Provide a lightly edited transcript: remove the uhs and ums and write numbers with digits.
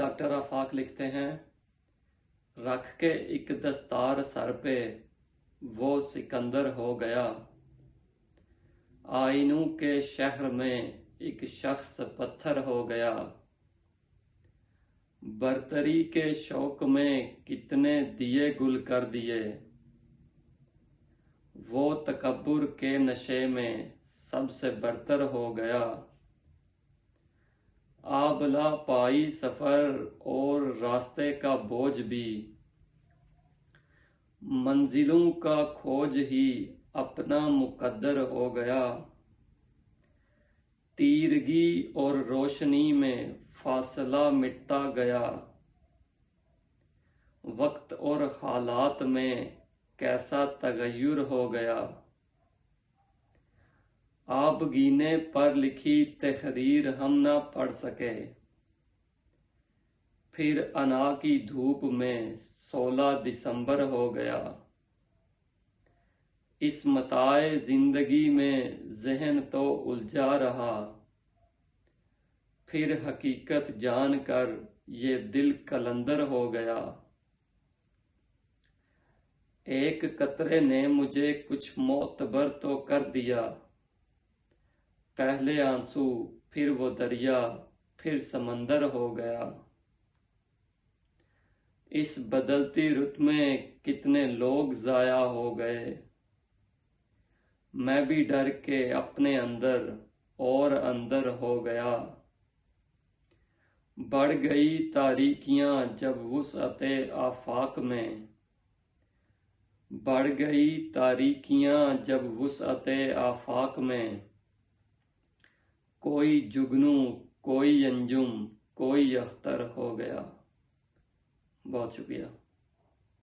Doctor آفاق لکھتے ہیں، رکھ کے ایک دستار سر پہ وہ سکندر ہو گیا، آئینوں کے شہر میں ایک شخص پتھر ہو گیا، برتری کے شوق میں کتنے دیے گل کر دیے، وہ تکبر کے نشے میں سب سے برتر ہو گیا، آبلا پائی سفر اور راستے کا بوجھ بھی، منزلوں کا کھوج ہی اپنا مقدر ہو گیا، تیرگی اور روشنی میں فاصلہ مٹتا گیا، وقت اور حالات میں کیسا تغیر ہو گیا، آبگینے پر لکھی تحریر ہم نہ پڑھ سکے، پھر انا کی دھوپ میں 16 دسمبر ہو گیا، اس متاع زندگی میں ذہن تو الجھا رہا، پھر حقیقت جان کر یہ دل قلندر ہو گیا، ایک قطرے نے مجھے کچھ معتبر تو کر دیا، پہلے آنسو پھر وہ دریا پھر سمندر ہو گیا، اس بدلتی رت میں کتنے لوگ ضائع ہو گئے، میں بھی ڈر کے اپنے اندر اور اندر ہو گیا، بڑھ گئی تاریکیاں جب وسعت آفاق میں، بڑھ گئی تاریکیاں جب وسعت آفاق میں، کوئی جگنو کوئی انجم کوئی اختر ہو گیا۔ بہت شکریہ۔